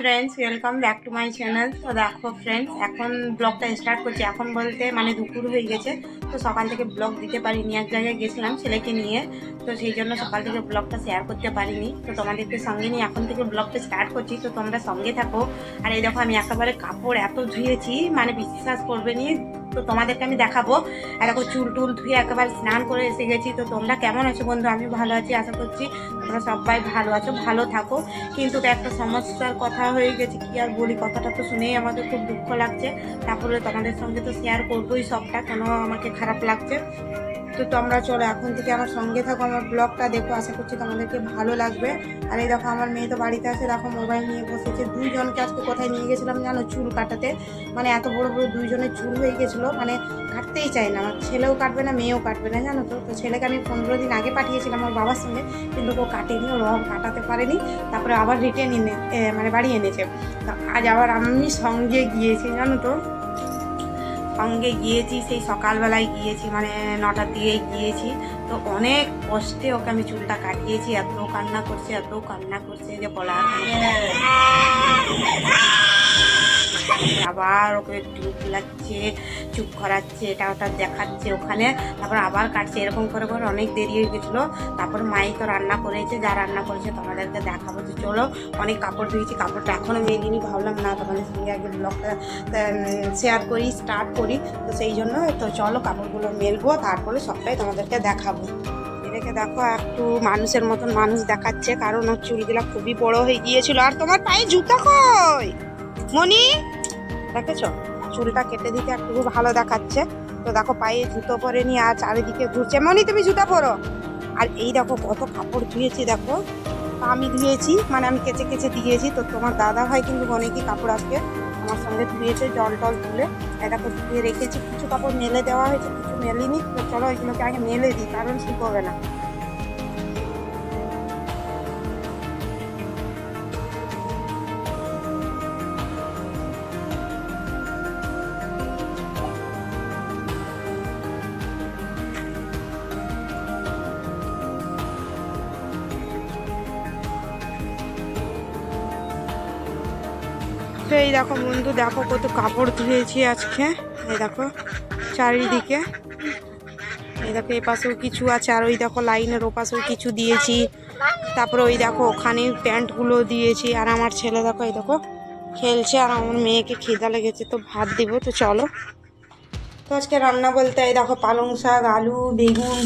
Friends, welcome back to my channel. তো দেখো friends, এখন ব্লগটা স্টার্ট করছি। এখন বলতে মানে দুপুর হয়ে গেছে, তো সকাল থেকে ব্লগ দিতে পারিনি। এক জায়গায় গেছিলাম ছেলেকে নিয়ে, তো সেই জন্য সকাল থেকে ব্লগটা শেয়ার করতে পারিনি। তো তোমাদেরকে সঙ্গে নিয়ে এখন থেকে ব্লগটা স্টার্ট করছি, তো তোমরা সঙ্গে থাকো। আর এই দেখো আমি একেবারে কাপড় এত ধুয়েছি, মানে বিশ্বাস করবে নি। তো তোমাদেরকে আমি দেখাবো। আর দেখো চুল টুল ধুয়ে একেবারে স্নান করে এসে গেছি। তো তোমরা কেমন আছো বন্ধু? আমি ভালো আছি, আশা করছি তোমরা সবাই ভালো আছো, ভালো থাকো। কিন্তু একটা সমস্যার কথা হয়ে গেছে, কি আর বলি, কথাটা তো শুনেই আমাদের খুব দুঃখ লাগছে। তারপরে তোমাদের সঙ্গে তো শেয়ার করবোই সবটা, কেন আমাকে খারাপ লাগছে। তো তোমরা চলো এখন থেকে আমার সঙ্গে থাকো, আমার ব্লগটা দেখো, আশা করছি তোমাদেরকে ভালো লাগবে। আর এই দেখো আমার মেয়ে তো বাড়িতে আছে, দেখো মোবাইল নিয়ে বসেছে। দুইজনকে আজকে কোথায় নিয়ে গেছিলাম জানো? চুল কাটাতে। মানে এত বড় বড় দুইজনের চুল হয়ে গেছিলো, মানে কাটতেই চায় না। আমার ছেলেও কাটবে না, মেয়েও কাটবে না, জানো তো। তো ছেলেকে আমি 15 দিন আগে পাঠিয়েছিলাম আমার বাবার সঙ্গে, কিন্তু ও কাটেনি, ও রং কাটাতে পারেনি। তারপরে আবার রিটার্ন মানে বাড়ি এনেছে। তো আজ আবার আমি সঙ্গে গিয়েছি, জানো তো। সঙ্গে গিয়েছি, সেই সকালবেলায় গিয়েছি, মানে 9টার দিকেই গিয়েছি। তো অনেক কষ্টে ওকে আমি চুলটা কাটিয়েছি। এত কান্না করছে, এত কান্না করছে যে বলার। আবার ওকে চুপ লাগছে, চুপ করাচ্ছে, এটা ওটা দেখাচ্ছে ওখানে, তারপর আবার কাটছে। এরকম করে করে অনেক দেরি হয়ে গেছিলো। তারপর মাই তো রান্না করেছে, যা রান্না করেছে তোমাদেরকে দেখাবো। তো চলো, অনেক কাপড় ধুয়েছি, কাপড়টা এখনও মেলিনি। ভাবলাম না তোমাদের সঙ্গে আগে ব্লগটা শেয়ার করি, স্টার্ট করি। তো সেই জন্য তো চলো কাপড়গুলো মেলবো, তারপরে সবটাই তোমাদেরকে দেখাবো। এটাকে দেখো একটু মানুষের মতন মানুষ দেখাচ্ছে, কারণ ওর চুলগুলা খুবই বড় হয়ে গিয়েছিল। আর তোমার পায়ে জুতা কই মনি? দেখেছো চুলটা কেটে দিতে একটু ভালো দেখাচ্ছে। তো দেখো পায়ে জুতো পরেনি আর চারিদিকে ঘুরছে। মনি তুমি জুতা পরো। আর এই দেখো কত কাপড় ধুয়েছি, দেখো আমি ধুয়েছি, মানে আমি কেচে কেচে দিয়েছি। তো তোমার দাদা ভাই কিন্তু অনেকই কাপড় আজকে আমার সঙ্গে ধুয়েছে, জল টল তুলে। দেখো ধুয়ে রেখেছি, কিছু কাপড় মেলে দেওয়া হয়েছে, কিছু মেলিনি। তো চলো এগুলোকে আগে মেলে দিই, কারণ শুকোবে না। তো এই দেখো বন্ধু, দেখো কত কাপড় ধুয়েছি আজকে। এই দেখো চারিদিকে, এই দেখো এ পাশেও কিছু আছে, আর ওই দেখো লাইনের ও পাশেও কিছু দিয়েছি। তারপরে ওই দেখো ওখানে প্যান্টগুলো দিয়েছি। আর আমার ছেলে দেখো এই দেখো খেলছে, আর আমার মেয়েকে খিদা লেগেছে, তো ভাত দিব। তো চলো। তো আজকে রান্না বলতে এই দেখো পালং শাক, আলু, বেগুন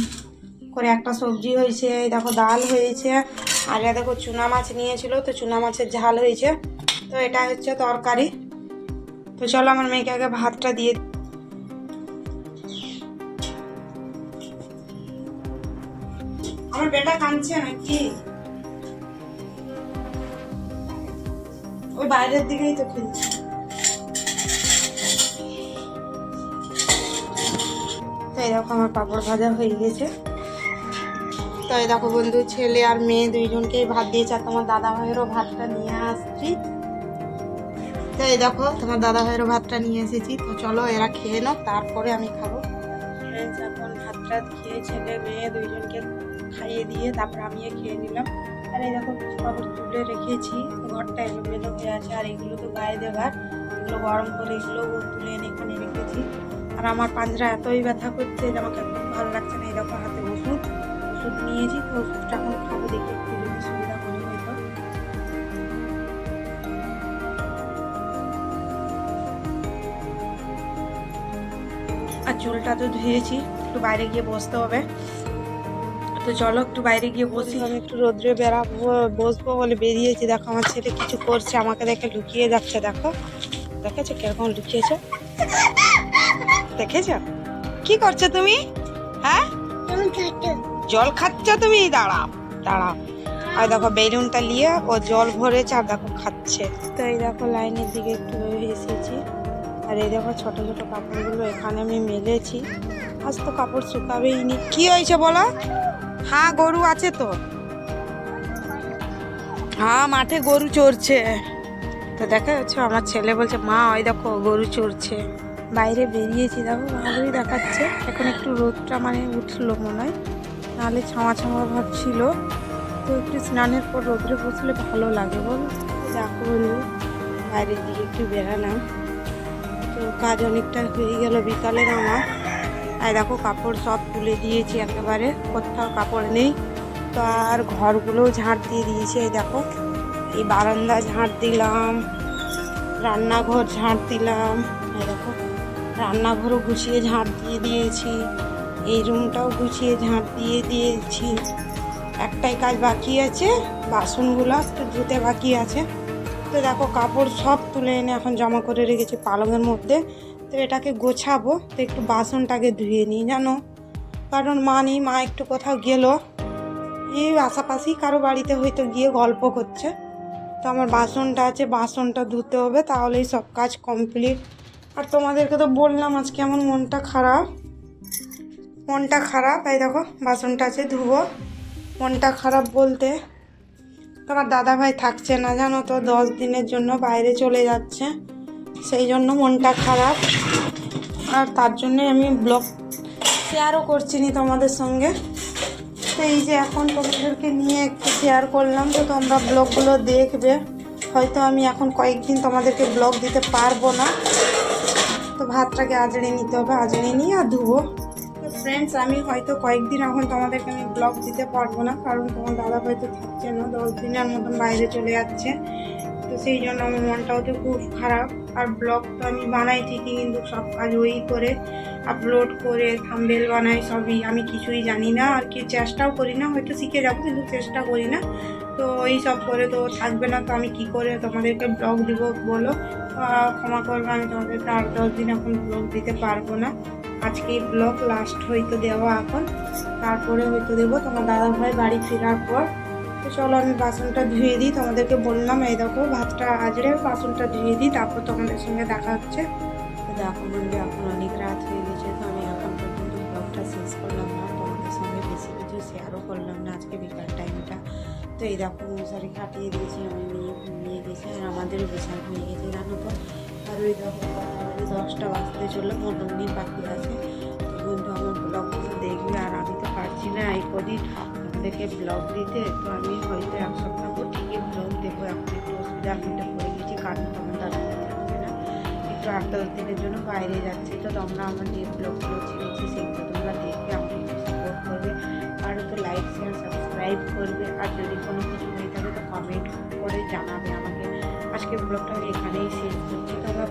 করে একটা সবজি হয়েছে। এই দেখো ডাল হয়েছে। আর এটা দেখো চুনা মাছ নিয়েছিল, তো চুনা মাছের ঝাল হয়েছে। তো এটা হচ্ছে তরকারি। তো চলো আমার মেয়েকে আগে ভাতটা দিয়ে। আমার বেটা কাঁদছে নাকি? ওই বাইরের দিকেই তো খেলছে। তো এই দেখো আমার পাপড় ভাজা হয়ে গেছে। তো এই দেখো বন্ধু, ছেলে আর মেয়ে দুইজনকেই ভাত দিয়েছে, আর তোমার দাদা ভাইয়েরও ভাতটা নিয়ে আসছি। তো এই দেখো তোমার দাদা ভাইয়েরও ভাতটা নিয়ে এসেছি। তো চলো এরা খেয়ে নাও, তারপরে আমি খাবো। এখন ভাতটা খেয়ে ছেলে মেয়ে দুইজনকে খাইয়ে দিয়ে তারপর আমিও খেয়ে নিলাম। আর এই দেখো কিছু কাপড় তুলে রেখেছি, ঘরটা এলোমেলো হয়ে আছে। আর এগুলো তো গায়ে দেওয়ার, এগুলো গরম করে এগুলো তুলে এনে এখানে রেখেছি। আর আমার পাঞ্জরা এতই ব্যথা করছে যে আমাকে একদম ভালো লাগছে না। এই দেখো হাতে ওষুধ ওষুধ নিয়েছি, তো ওষুধটা এখন খাবো, দেখি একটু যদি সুবিধা করি হয়তো। আর চুলটা তো ধুয়েছি, একটু বাইরে গিয়ে বসতে হবে। তো চলো একটু বাইরে গিয়ে বসি। আমি একটু রোদ্রে বেড়াবো, বসবো বলে বেরিয়েছি। দেখো আমার ছেলে কিছু করছে, আমাকে দেখে লুকিয়ে যাচ্ছে। দেখো দেখেছো কিরকম লুকিয়েছে, দেখেছো কি করছো তুমি? হ্যাঁ জল খাচ্ছ তুমি? দাঁড়াও দাঁড়াও। আর দেখো বেলুনটা নিয়ে ও জল ভরেছে, আর দেখো খাচ্ছে। তো এই দেখো লাইনের দিকে একটু এসেছি। আর এই দেখো ছোট ছোট কাপড়গুলো এখানে আমি মেলেছি। আজ তো কাপড় শুকাবেই নি। কি হয়েছে বলো? হ্যাঁ গরু আছে তো। হ্যাঁ মাঠে গরু চড়ছে। তো দেখা যাচ্ছে আমার ছেলে বলছে মা ওই দেখো গরু চড়ছে। বাইরে বেরিয়েছি, দেখো ভালোই দেখাচ্ছে। এখন একটু রোদটা মানে উঠলো মনে হয়, নাহলে ছাওয়া ছাওয়া ভাব ছিল। তো একটু স্নানের পর রোদ্রে বসলে ভালো লাগে বল। দেখো বলবো বাইরের দিকে একটু বেরালাম। তো কাজ অনেকটা হয়ে গেল বিকালের আমার। আর দেখো কাপড় সব তুলে দিয়েছি একেবারে, কোথাও কাপড় নেই। তো আর ঘরগুলোও ঝাঁট দিয়ে দিয়েছি। এই দেখো এই বারান্দা ঝাঁট দিলাম, রান্নাঘর ঝাঁট দিলাম। এই দেখো রান্নাঘরও গুছিয়ে ঝাঁট দিয়ে দিয়েছি, এই রুমটাও গুছিয়ে ঝাঁট দিয়ে দিয়েছি। একটাই কাজ বাকি আছে, বাসনগুলো একটু ধুতে বাকি আছে। তো দেখো কাপড় সব তুলে এনে এখন জমা করে রেখেছি পালঙের মধ্যে। তো এটাকে গোছাবো, তো একটু বাসনটাকে ধুয়ে নিই জানো, কারণ মা নেই, মা একটু কোথাও গেল, এই আশাপাশি কারো বাড়িতে হয়তো গিয়ে গল্প করছে। তো আমার বাসনটা আছে, বাসনটা ধুতে হবে, তাহলেই সব কাজ কমপ্লিট। আর তোমাদেরকে তো বললাম আজকে আমার মনটা খারাপ, তাই দেখো বাসনটা আছে ধুবো। মনটা খারাপ বলতে তোমার দাদাভাই থাকছে না জানো তো, 10 দিনের জন্য বাইরে চলে যাচ্ছে, সেই জন্য মনটা খারাপ। আর তার জন্যে আমি ব্লগ শেয়ারও করছি নি তোমাদের সঙ্গে। তো এই যে এখন তোমাদেরকে নিয়ে একটু শেয়ার করলাম, তো তোমরা ব্লগগুলো দেখবে। হয়তো আমি এখন কয়েকদিন তোমাদেরকে ব্লগ দিতে পারবো না, তো ভাতটাকে আজড়ে নিতে হবে, আজড়ে নিয়ে আর ধুবো। তো ফ্রেন্ডস আমি হয়তো কয়েকদিন এখন তোমাদেরকে আমি ব্লগ দিতে পারবো না, কারণ তোমার দাদা হয়তো থাকছে না, 10 দিনের মতন বাইরে চলে যাচ্ছে। তো সেই জন্য আমার মনটাও তো খুব খারাপ। আর ব্লগ তো আমি বানাই ঠিকই, কিন্তু সব কাজ ওই করে আপলোড করে থাম্বনেল বানাই, সবই আমি কিছুই জানি না, আর কি চেষ্টাও করি না। হয়তো শিখে যাবো কিন্তু চেষ্টা করি না। তো এই সব করে তো থাকবে না, তো আমি কি করে তোমাদেরকে ব্লগ দিব বলো? ক্ষমা করবো, আমি তোমাদেরকে আর 10 দিন এখন ব্লগ দিতে পারবো না। আজকেই ব্লগ লাস্ট হয়তো দেওয়া এখন, তারপরে হয়তো দেবো তোমার দাদাভাই বাড়ি ফেরার পর। তো চলো আমি বাসনটা ধুয়ে দিই, তোমাদেরকে বললাম এই দেখো ভাতটা আজরে বাসনটা ধুয়ে দিই, তারপর তোমাদের সঙ্গে দেখা হচ্ছে। তো দেখো বন্ধু এখন অনেক রাত হয়ে গেছে, তো আমি এখন পর্যন্ত ব্লগটা শেষ করলাম না, তোমাদের সঙ্গে বেশি কিছু শেয়ারও করলাম না আজকে বিকাল টাইমটা। তো এই দেখো মশারি কাটিয়ে দিয়েছি, আমি মেয়ে ঘুমিয়ে গেছে, আর আমাদেরও বিছানা হয়ে গেছে জানো তো। আর ওই দেখো 10টা বাজতে চললো, 15 মিনিট বাকি আছে। তো বন্ধু আমার ব্লগগুলো দেখবে, আর আমি তো পারছি না এই কদিন আপনাদেরকে ব্লগ দিতে। তো আমি হয়তো 1 সপ্তাহ পর ঠিকই ব্লগ দেবো। এখন একটু অসুবিধা একটা পড়ে গেছি, কারণ তখন দাদা থাকবে না, একটু 8-10 দিনের জন্য বাইরে যাচ্ছি। তো তোমরা আমার যে ব্লগগুলো ছেড়েছি সেগুলো তোমরা দেখবে, আমাকে একটু সাপোর্ট করবে, আর তো লাইক শেয়ার সাবস্ক্রাইব করবে। আর যদি কোনো কিছু হয়ে থাকে তো কমেন্ট করে জানাবে আমাকে। আজকের ব্লগটা আমি এখানেই শেষ করছি। তোমরা